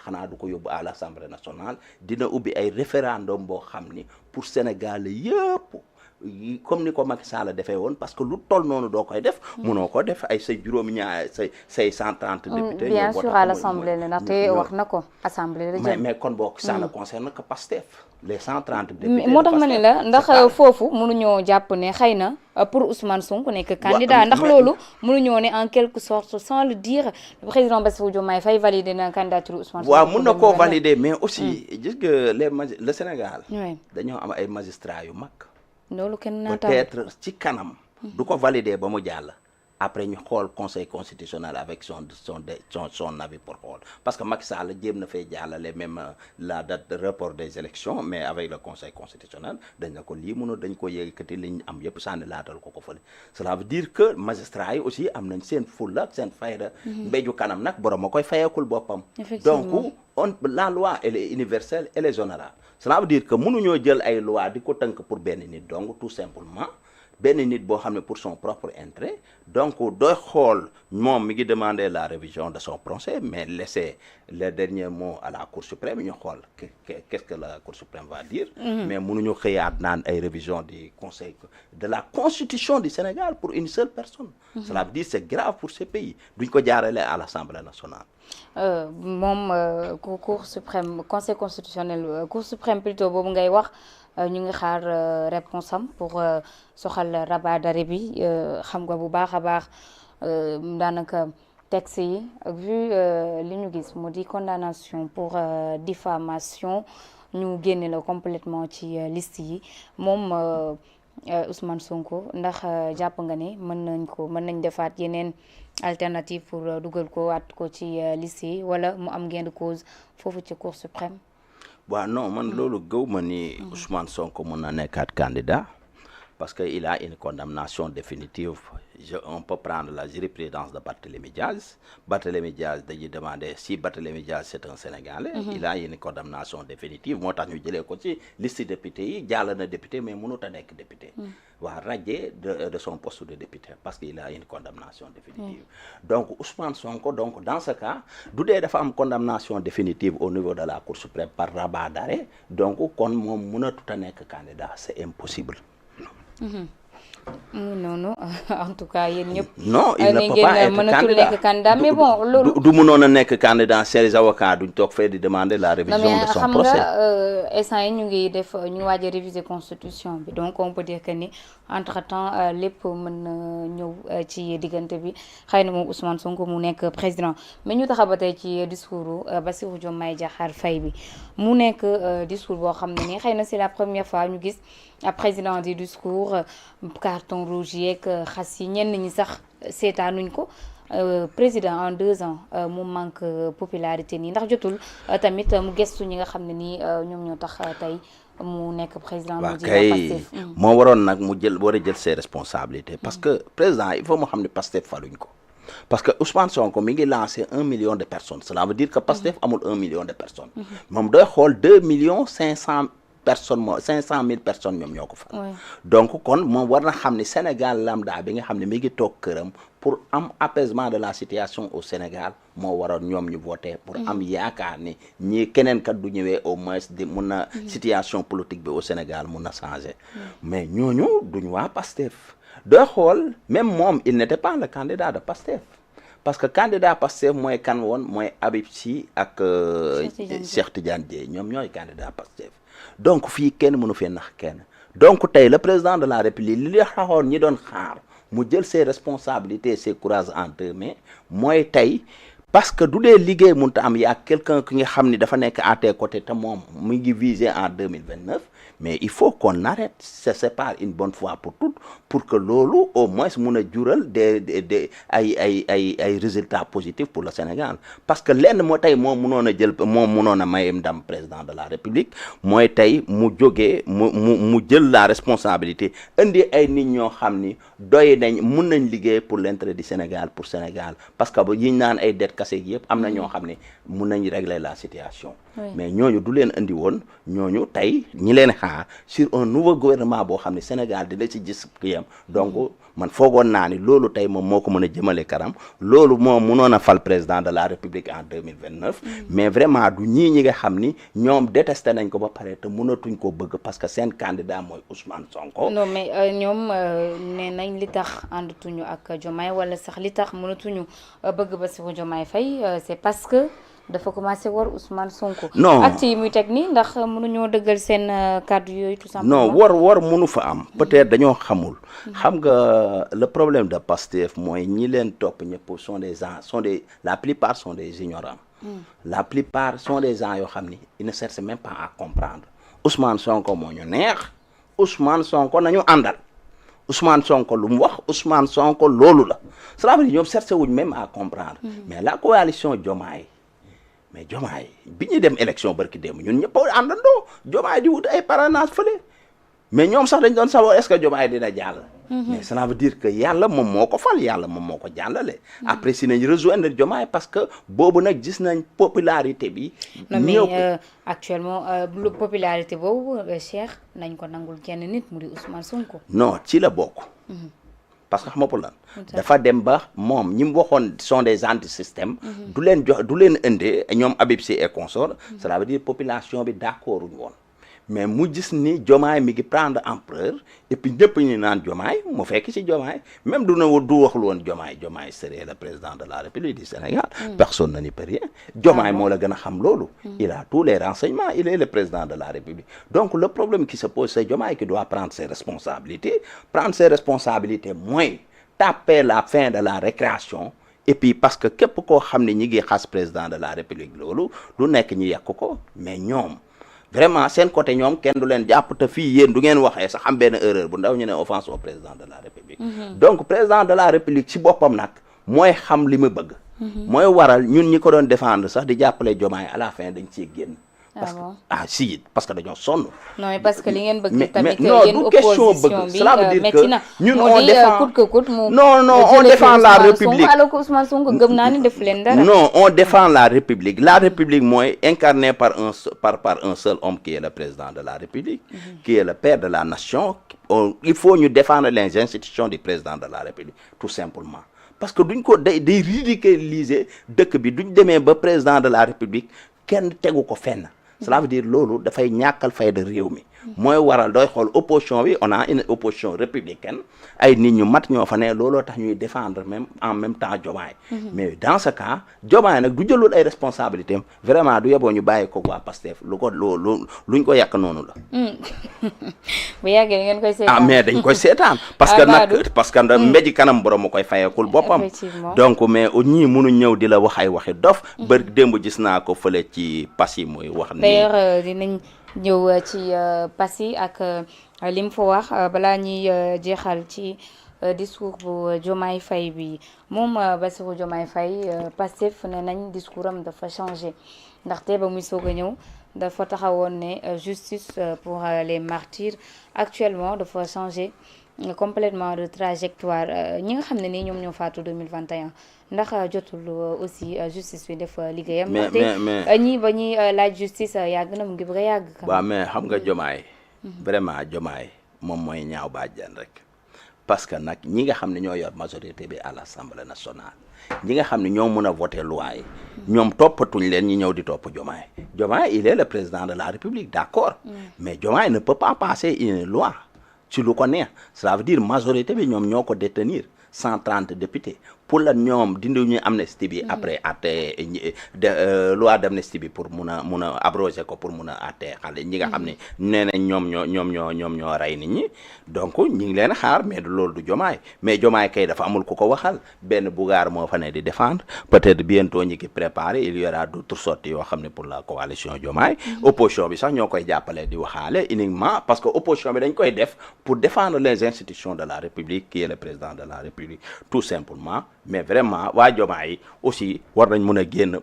xanaa du ko yóbbu à l'Assemblée nationale dina ubbi ay référendum boo xam ni pour Sénégal yëpp comme ni ko Macky Sall defee woon parce que lu toll noonu doo koy def munoo ko def ay say juróomi ñaar say 130 députés bien sûr à l'Assemblée la ndaxte wax na ko Assemblée la jëm mais kon boo ça ne concerne que Pastef les 130 députés moo tax ma ne la ndax foofu mënuñoo jàpp ne xëy na pour Ousmane Sonko nekk candidat ndax loolu mënuñoo ne en quelque sorte sans le dire le président Bassirou Diomaye Faye validé na candidature Ousmane Sonko. waaw mun na koo valider mais aussi gis nga le Sénégal dañoo am ay magistrats yu mag loolu kenn naa peut-être ci kanam du ko valider ba mu jàll après ñu xool conseil constitutionnel avec son avis pour xool parce que Macky Sall jéem na fay jàllale même la date de report des élections mais avec le conseil constitutionnel dañ na ko lii mënu dañ ko yëkkati li ñu am yëpp sànni laatal ko fële cela veut dire que magistrats yi aussi am nañ seen fulla ak seen fayda mbéju kanam nag borom a koy fayekul boppam donc la loi elle est universelle elle est générale cela veut dire que mënuñoo jël ay loi di ko tënk pour benn nit donc tout simplement benn nit boo xam ne pour son propre intérêt donc dooy xool moom mi ngi demander la révision de son procès mais laisser le dernier mot à la Cour suprême ñu xool qu'est-ce que la Cour suprême va dire mais mënuñu xëyaat naan ay révision du conseil de la constitution du Sénégal pour une seule personne cela veut dire c'est grave pour ce pays duñ ko jaarale à l'Assemblée nationale moom Cour suprême conseil constitutionnel Cour suprême plutôt boobu ngay wax ñu ngi xaar réponse am pour soxal rabat d'arrêt bi xam nga bu baax a baax daanaka texte yi vu li ñu gis mu di condamnation pour diffamation ñu génne la complètement ci liste yi moom Ousmane Sonko ndax jàpp nga ne mën nañ defaat yeneen alternative pour dugal ko waat ko ci liste yi wala mu am gain de cause foofu ci Cour suprême. waaw non man loolu gëw ma ni Ousmane Sonko mën na nekkaat candidat parce que il a une condamnation définitive on peut prendre la jurisprudence de Barthélémy Diaz dañuy demander si Barthélémy Diaz c'est un Sénégalais il a une condamnation définitive moo tax ñu jëlee ko ci liste député yi jàll na député mais mënut a nekk député waa radié de son poste de député parce qu'il a une condamnation définitive donc Ousmane Sonko donc dans ce cas du dee dafa am condamnation définitive au niveau de la Cour suprême par rabat d'arrêt donc kon moom mënatut a nekk candidat c'est impossible non en tout cas yéen ñëpp. non il ne peut pas être candidat mais bon loolu. du mënoon a nekk candidat ses avocats duñ toog fee di demander la révision de son procès. xam nga instant yi ñu ngi waaj a réviser constitution bi donc on peut dire que ni entre temps lépp mën na ñëw ci diggante bi xëy na moom Ousmane Sonko mu nekk président mais ñu taxa ba tey ci discours Bassirou Diomaye Diakhar Faye bi mu nekk discours boo xam ne ni xëy na c'est la première fois ñu gis président du discours carton rouge yeeg xas yi ñenn ñi sax seetaanuñ ko président en 2 ans mu manque popularité nii ndax jotul tamit mu gestu ñi nga xam ne nii ñoom ñoo tax tey mu nekk président. waaw kay moo waroon nag mu war a jël ses responsabilités parce que président il faut mu xam ne Pastef faluñ ko parce que Ousmane Sonko mi ngi lancé 1 million de personnes cela veut dire que Pastef amul 1 million de personnes moom doy xool 2,5 personnes moo 500,000 personnes ñoom ñoo ko fa donc kon moom war na xam ne Sénégal lambda bi nga xam ne mi ngi toog këram pour am apaisement de la situation au Sénégal moo waroon ñoom ñu voté pour am yaakaar ni ñii keneen kat du ñëwee au moins di mun na situation politique bi au Sénégal mun na changer mais ñooñu duñ waa Pastef doo xool même moom il n'était pas le candidat de Pastef parce que candidat Pastef mooy kan woon mooy Habib Sy ak Cheikh Tidiane Dièye ñoom ñooy candidat Pastef donc fii kenn mënu fee nax kenn donc tey le président de la République li taxoon ñi doon xaar mu jël ses responsabilités ses courages en 2 mains mooy tey parce que du dee liggéey mënut a am yaa quelqu'un ki nga xam ni dafa nekk à tes côtés te moom mu ngi viser en 2029 mais il faut qu'on arrête se sépare une bonne fois pour toutes pour que loolu au moins mun a jural ay résultats positifs pour le Sénégal parce que lenn moo tey moom munoon a may ndam président de la République mooy tey mu jógee mu jël la responsabilité indi ay nit ñoo xam ni doy nañ mun nañ liggéey pour l'intérêt du Sénégal pour Sénégal parce que ba yiñ naan ay dette kase yëpp am na ñoo xam ne mun nañ régler la situation mais ñooñu du leen andi woon ñooñu tey ñi leen xaar sur un nouveau gouvernement boo xam ne Sénégal dina ci gis kiyam donc man foogoon naa ni loolu tey moom moo ko mën a jëmale kanam loolu moo mënoon a fal président de la République en 2029 mais vraiment du ñi nga xam ni ñoom détesté nañ ko ba pare te mënatuñ ko bëgg parce que seen candidat mooy Ousmane Sonko. non mais ñoom nee nañ li tax àndatuñu ak Diomaye wala sax li tax mënatuñu bëgg Bassirou Diomaye Faye c'est parce que dafa commencé war Ousmane Sonko. non acte yi muy teg nii ndax mënuñoo dëggal seen kàddu yooyu tout simplement. non war mënu fa am peut-être dañoo xamul. xam nga le problème de Pastef mooy ñi leen topp ñëpp sont des gens la plupart sont des ignorants. la plupart sont des gens yoo xam ni ils ne cherchent même pas à comprendre Ousmane Sonko moo ñu neex Ousmane Sonko nañu àndal Ousmane Sonko lu mu wax Ousmane Sonko loolu la cela veut dire ñoom cherché wuñ même à comprendre. mais la coalition Diomaye mais Diomaye bi ñuy dem élection barki démb ñun ñëpp a àndandoo Diomaye di wut ay parrainage fële mais ñoom sax dañ doon savoir est-ce que Diomaye dina jàll. mais cela veut dire que yàlla moom moo ko fal yàlla moom moo ko jàllale. après si nañ rejoindre Diomaye parce que boobu nag gis nañ popularité bi. non mais actuellement popularité boobu Cheikh nañ ko nangul kenn nit mu di Ousmane Sonko. non ci la bokk. parce que xam nga pour lan dafa dem ba moom ñi mu waxoon sont des anti-systèmes. du leen indee ñoom Habib Sy et consort. cela veut dire population bi d'accord uñu woon. mais mu gis ni Diomaye mi ngi prendre ampleur et puis ñëpp ñu naan Diomaye mu fekk ci Diomaye même du waxul woon Diomaye serait le président de la République du Sénégal. personne ne n'y peut rien. Diomaye moo la gën a xam loolu. il a tous les renseignements il est le président de la République donc le problème qui se pose c'est Diomaye qui doit prendre ses responsabilités mooy taper la fin de la récréation. et puis parce que képp koo xam ne ñi ngi xas président de la République loolu du nekk ñi yàq ko mais ñoom. vraiment seen côté ñoom kenn du leen jàpp te fii yéen du ngeen waxee sax am benn erreur bu ndaw ñu ne offense au président de la République. donc président de la République ci boppam nag mooy xam li mu bëgg. mooy waral ñun ñi ko doon défendre sax di jàppale Diomaye à la fin dañ ciy génn. parce que si parce que dañoo sonn. non mais parce que li ngeen bëgg tamit non yéen du question opposition bëgg bi cela veut dire métti que na ñun moo on di défend coûte que coûte mu non on défend la République alors que Ousmane Sonko gëm naa ni def leen dara. non on défend la République mooy incarné par un seul homme qui est le président de la République qui est le père de la nation il faut ñu défendre les institutions du président de la République tout simplement parce que duñ ko day ridiculiser dëkk bi duñ demee ba président de la République kenn tegu ko fenn cela veut dire loolu dafay ñàkkal fayda réew mi mooy waral doy xool opposition bi on a une opposition républicaine ay nit ñu mat ñoo fa ne looloo tax ñuy défendre en même temps Diomaye mais dans ce cas Diomaye nag du jëlul ay responsabilités am vraiment du yeboo ñu bàyyi ko waa Pastef luñ ko yàq noonu la bu yàggee ngeen koy seetaan mais dañ koy seetaan parce que nag mbéji kanam borom mu koy fayekul boppam donc mais ñii mënu ñëw di la wax ay waxi dof bër démb gis naa ko fële ci Passy muy wax ni d'ailleurs dinañ ñëw ci Passy ak li mu fa wax balaa ñuy jeexal ci discours bu Diomaye Faye bi moom Bassirou Diomaye Faye Pastef ne nañ discours am dafa changé ndaxte ba muy soog a ñëw dafa taxawoon ne justice pour les martyrs actuellement dafa changé complètement de trajectoire ñi nga xam ne nii ñoom ñoo faatu 2021 ndax jotul aussi justice bi def liggéeyam. mais ñii ba ñuy laaj justice yàgg na mu ngi bëgg a yàgg. waaw mais xam nga Diomaye vraiment Diomaye moom mooy ñaaw bàjjan rek parce que nag ñi nga xam ne ñoo yor majorité bi à l'Assemblée nationale ñi nga xam ne ñoo mën a voter loi yi ñoom toppatuñ leen ñi ñëw di topp Diomaye il est le président de la République d'accord mais Diomaye ne peut pas passer une loi ci lu ko neex cela veut dire majorité bi ñoom ñoo ko détenir 130 députés pour la ñoom dindi ñu amnistie bi après atte loi d'amnistie bi pour mun a abroger ko pour mun a atte xale ñi nga xam ne nee nañ ñoom ñoo rey nit ñi donc ñi ngi leen xaar mais loolu du Diomaye mais Diomaye kay dafa amul ku ko waxal benn Bougane moo fa ne di défendre peut-être bientôt ñi ki préparé il y aura d'autres sorties yoo xam ne pour la coalition Diomaye opposition bi sax ñoo koy jàppale di waxaale uniquement parce que opposition bi dañ koy def pour défendre les institutions de la République qui est le président de la République tout simplement mais vraiment waa Diomaye aussi war nañ mën a génn